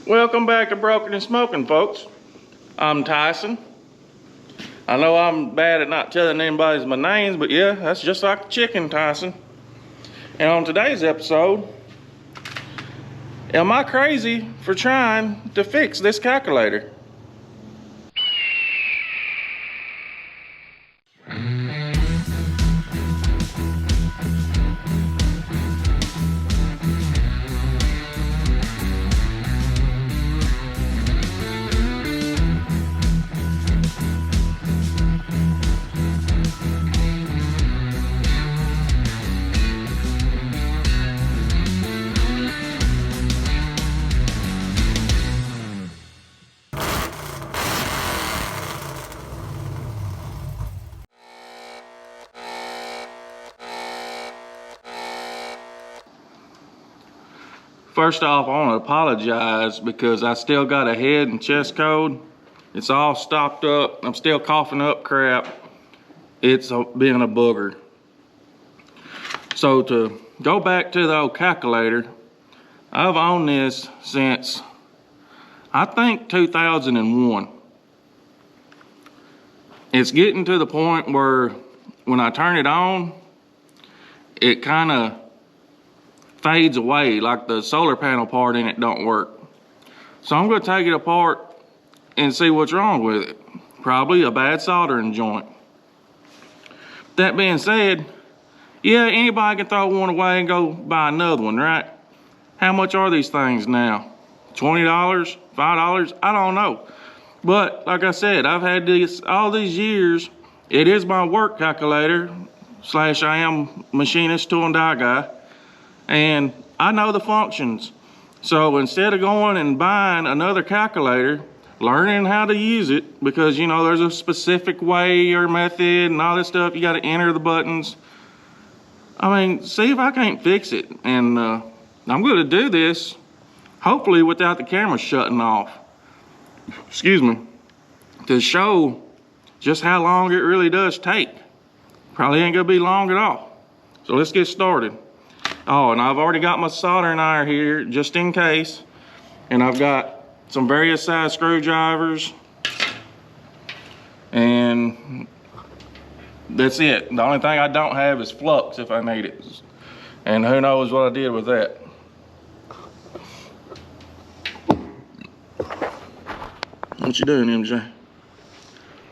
Welcome back to Broken and Smoking, folks. I'm Tyson. I know I'm bad at not telling anybody's my names, but yeah, that's just like the chicken, Tyson. And on today's episode, am I crazy for trying to fix this calculator? First off, I want to apologize because I still got a head and chest cold. It's all stopped up. I'm still coughing up crap. It's being a booger. So to go back to the old calculator, I've owned this since, I think, 2001. It's getting to the point where when I turn it on, it kind of fades away, like the solar panel part in it don't work. So I'm going to take it apart and see what's wrong with it. Probably a bad soldering joint. That being said, yeah, anybody can throw one away and go buy another one, right? How much are these things now? $20? $5? I don't know. But like I said, I've had this all these years. It is my work calculator / I am machinist, tool and die guy. And I know the functions. So instead of going and buying another calculator, learning how to use it, because you know there's a specific way or method and all this stuff, you got to enter the buttons. I mean, see if I can't fix it. And I'm going to do this hopefully without the camera shutting off. Excuse me. To show just how long it really does take. Probably ain't going to be long at all. So let's get started. Oh, and I've already got my soldering iron here just in case. And I've got some various size screwdrivers. And that's it. The only thing I don't have is flux if I need it. And who knows what I did with that. What you doing, MJ?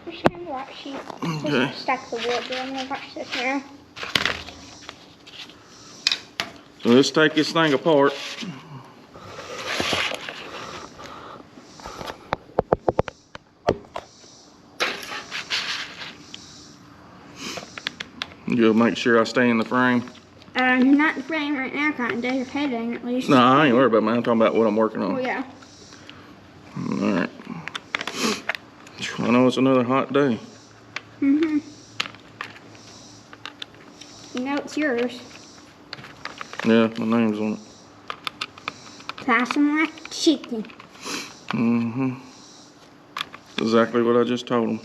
I'm just gonna watch you. Okay. Stack the wood, but I'm gonna watch this now. So let's take this thing apart. You'll make sure I stay in the frame. Not the frame right now, kinda. Your head in at least. No, I ain't worried about mine. I'm talking about what I'm working on. Oh yeah. Alright. I know it's another hot day. Mm-hmm. You know it's yours. Yeah, my name's on it. Tyson like chicken. Mm-hmm. Exactly what I just told him.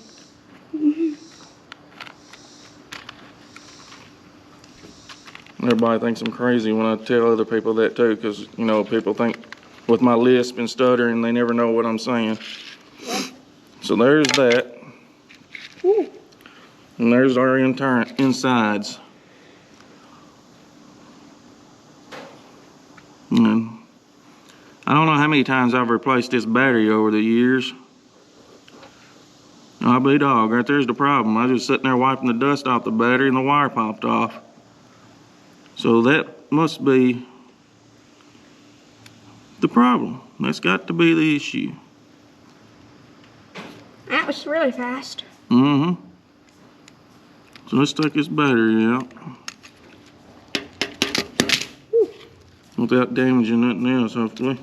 Mm-hmm. Everybody thinks I'm crazy when I tell other people that too, because, you know, people think with my lisp and stuttering, they never know what I'm saying. Yep. So there's that. Ooh. And there's our insides. And I don't know how many times I've replaced this battery over the years. I'll be dog, right there's the problem. I was just sitting there wiping the dust off the battery and the wire popped off. So that must be the problem. That's got to be the issue. That was really fast. Mm-hmm. So let's take this battery out. Without damaging nothing else, hopefully.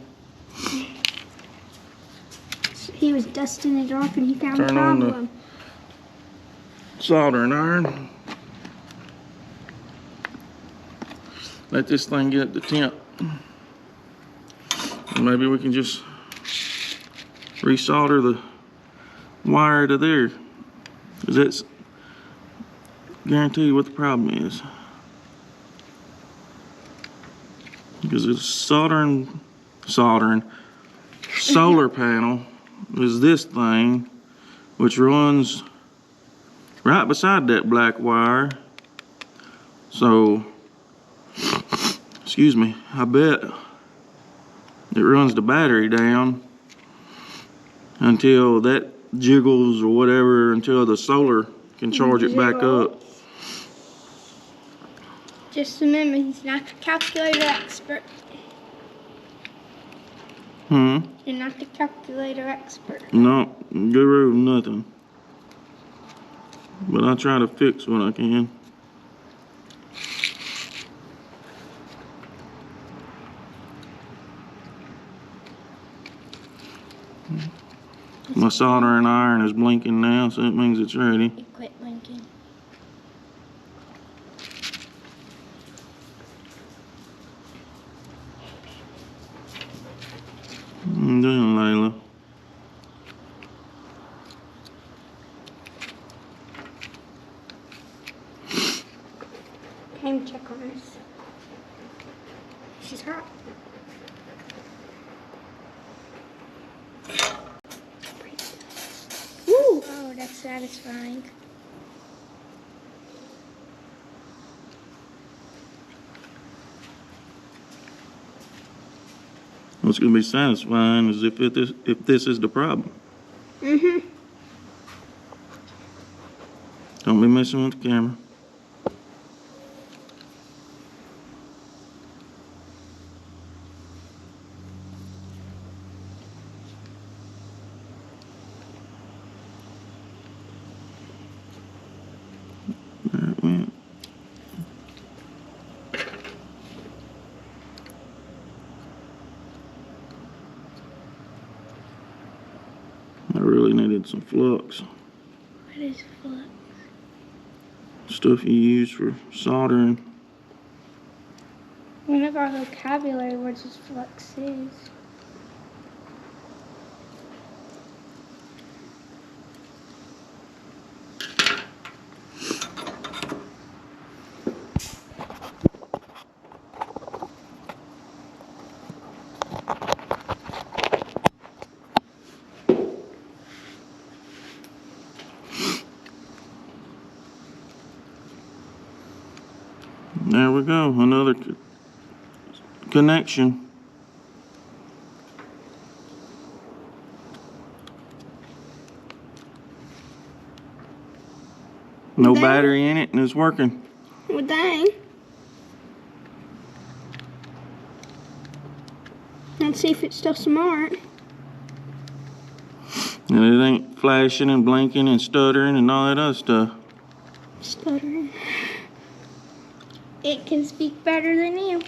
He was dusting it off and he found the Turn on problem. the soldering iron. Let this thing get the temp. And maybe we can just resolder the wire to there. Because that's guarantee what the problem is. Because it's soldering solar panel is this thing, which runs right beside that black wire. So, excuse me, I bet it runs the battery down until that jiggles or whatever, until the solar can charge it back up. Just remember, he's not the calculator expert. You're not the calculator expert. No, guru, nothing. But I try to fix what I can. My soldering iron is blinking now, so it means it's ready. It quit blinking. I'm doing, Layla. Came check on us. She's hot. Ooh! Oh, that's satisfying. What's going to be satisfying is if this is the problem. Don't be messing with the camera. There it went. I really needed some flux. What is flux? Stuff you use for soldering. One of our vocabulary words is flux is. There we go, another connection. No battery in it and it's working. Well, dang. Let's see if it's still smart. And it ain't flashing and blinking and stuttering and all that other stuff. Stuttering. It can speak better than you.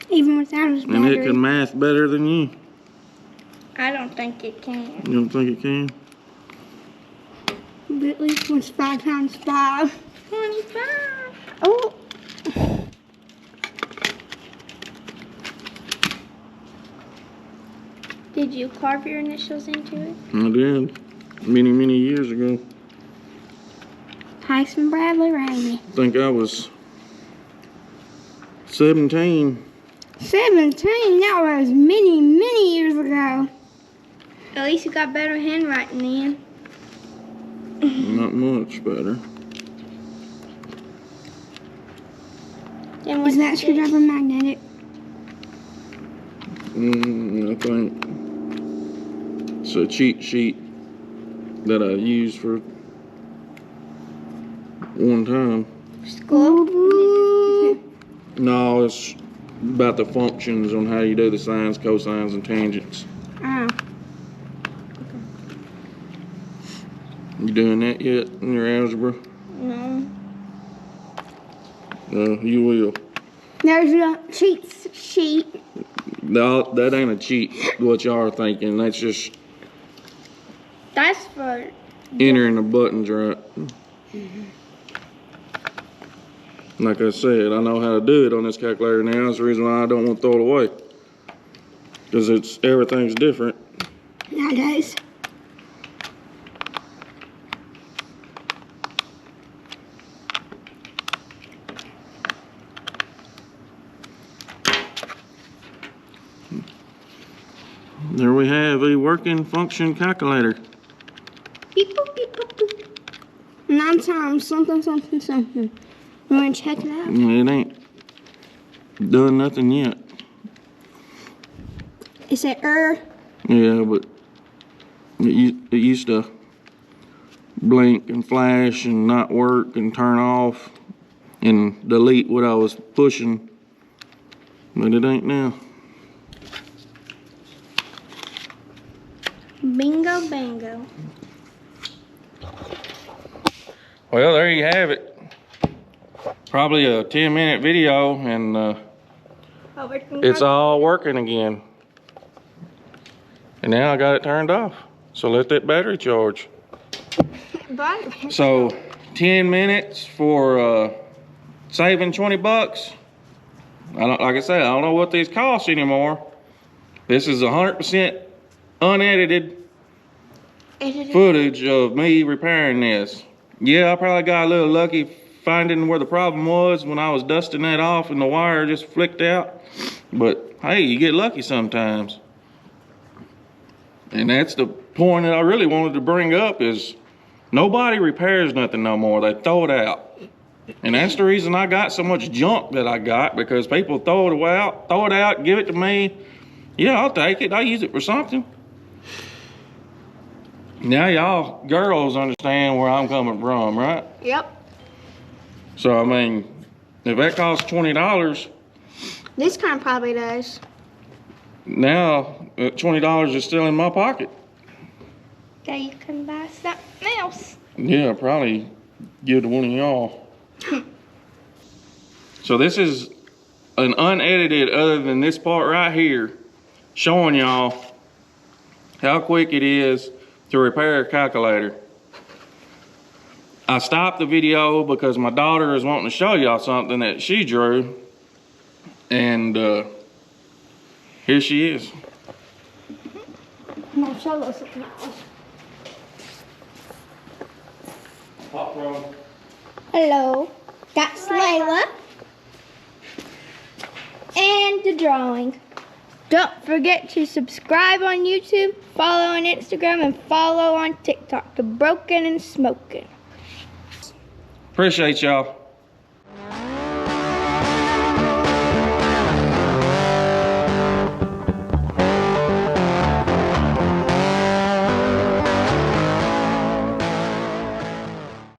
Even without his battery. And it can math better than you. I don't think it can. You don't think it can? But at least what's 5 times 5? 25. Oh. Did you carve your initials into it? I did. Many, many years ago. Tyson Bradley Rainey. I think I was 17. 17? That was many, many years ago. At least you got better handwriting then. Not much better. Is that screwdriver magnetic? I think it's a cheat sheet that I used for one time. School? No, it's about the functions on how you do the sines, cosines, and tangents. Oh. You doing that yet in your algebra? No. You will. There's a cheat sheet. No, that ain't a cheat, what y'all are thinking. That's just That's for entering the buttons right. Like I said, I know how to do it on this calculator now. That's the reason why I don't want to throw it away. Because everything's different. nowadays. There we have a working function calculator. Beep, boop, beep, boop, boop. 9 times something, something, something. You want to check it out? It ain't done nothing yet. It said Yeah, but it used to blink and flash and not work and turn off and delete what I was pushing, but it ain't now. Bingo, bango. Well, there you have it. Probably a 10-minute video, and it's all working again. And now I got it turned off. So let that battery charge. So 10 minutes for saving 20 bucks. Like I said, I don't know what these cost anymore. This is 100% unedited footage of me repairing this. Yeah, I probably got a little lucky finding where the problem was when I was dusting that off and the wire just flicked out. But hey, you get lucky sometimes. And that's the point that I really wanted to bring up is nobody repairs nothing no more. They throw it out. And that's the reason I got so much junk that I got, because people throw it out, give it to me. Yeah, I'll take it. I'll use it for something. Now y'all girls understand where I'm coming from, right? Yep. So, I mean, if that costs $20, This kind probably does. now $20 is still in my pocket. Okay, you can buy something else. Yeah, probably give to one of y'all. So this is an unedited, other than this part right here, showing y'all how quick it is to repair a calculator. I stopped the video because my daughter is wanting to show y'all something that she drew. And here she is. Now show us something else. Pop roll. Hello, that's Layla. And the drawing. Don't forget to subscribe on YouTube, follow on Instagram, and follow on TikTok to Broken and Smoking. Appreciate y'all.